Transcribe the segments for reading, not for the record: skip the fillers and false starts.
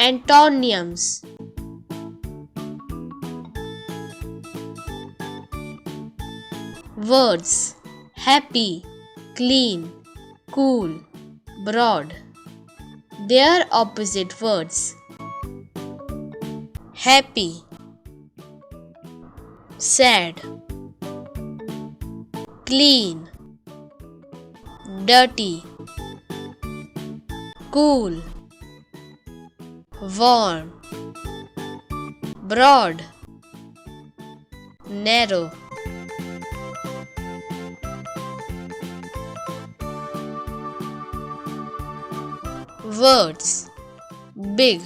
Antonyms: words happy, clean, cool, broad. Their opposite words: happy, sad, clean, dirty, cool, warm, broad, narrow. Words big,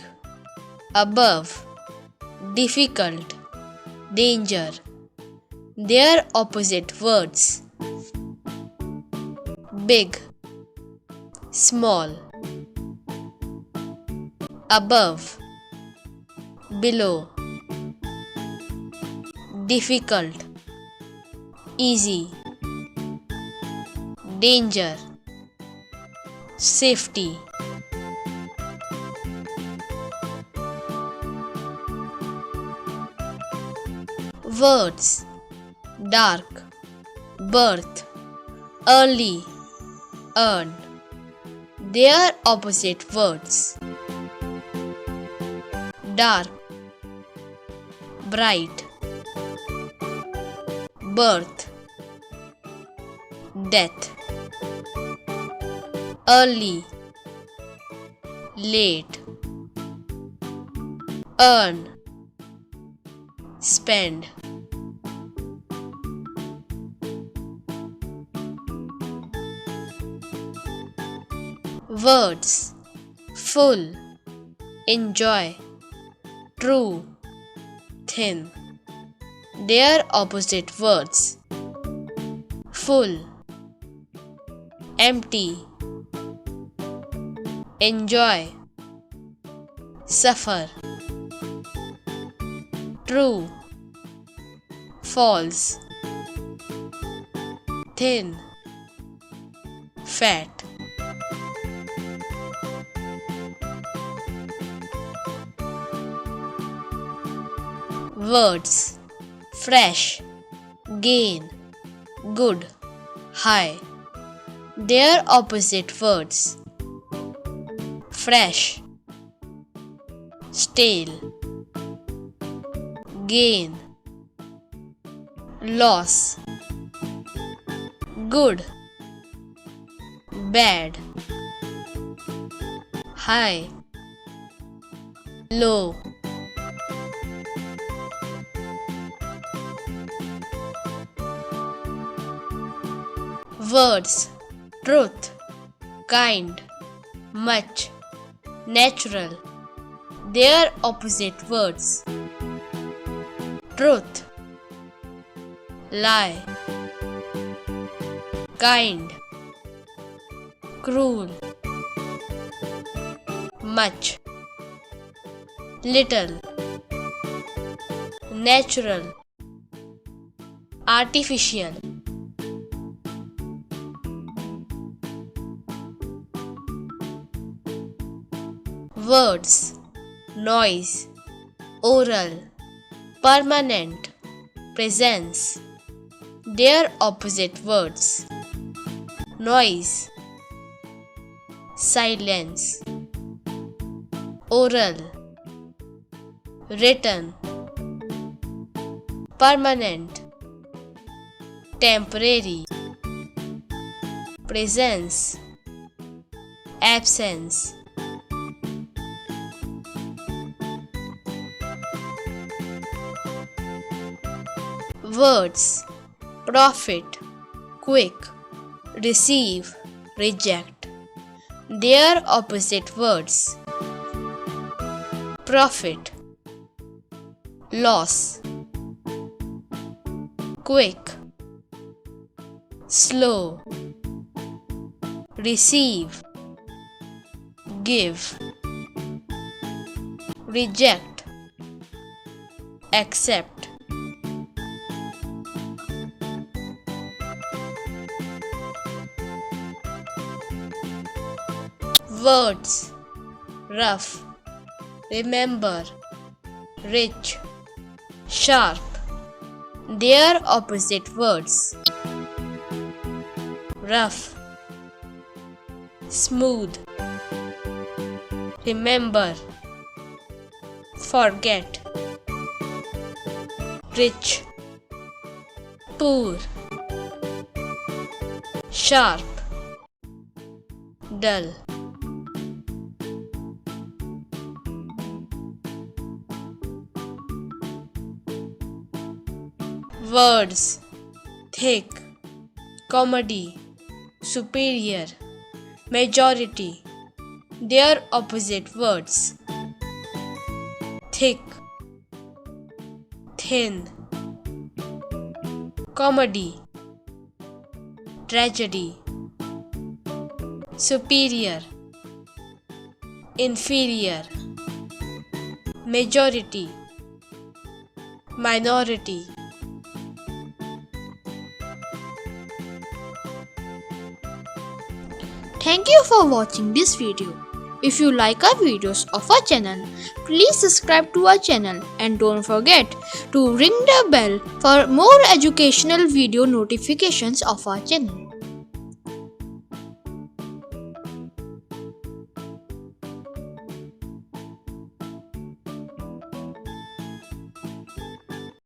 above, difficult, danger. Their opposite words: big, small, above, below, difficult, easy, danger, safety. Words dark, birth, early, earn. Their opposite words: dark, bright, birth, death, early, late, earn, spend. Words full, enjoy, true, thin. Their opposite words: full, empty, enjoy, suffer, true, false, thin, fat. Words fresh, gain, good, high. Their opposite words: fresh, stale, gain, loss, good, bad, high, low. Words truth, kind, much, natural. Their opposite words: truth, lie, kind, cruel, much, little, natural, artificial. Words noise, oral, permanent, presence. Their opposite words: noise, silence, oral, written, permanent, temporary, presence, absence. Words profit, quick, receive, reject. Their opposite words: profit, loss, quick, slow, receive, give, reject, accept. Words rough, remember, rich, sharp. Their opposite words: rough, smooth. Remember, forget, rich, poor, sharp, dull. Words: thick, comedy, superior, majority. Their opposite words: thick, thin, comedy, tragedy, superior, inferior, majority, minority. Thank you for watching this video. If you like our videos of our channel, please subscribe to our channel and don't forget to ring the bell for more educational video notifications of our channel.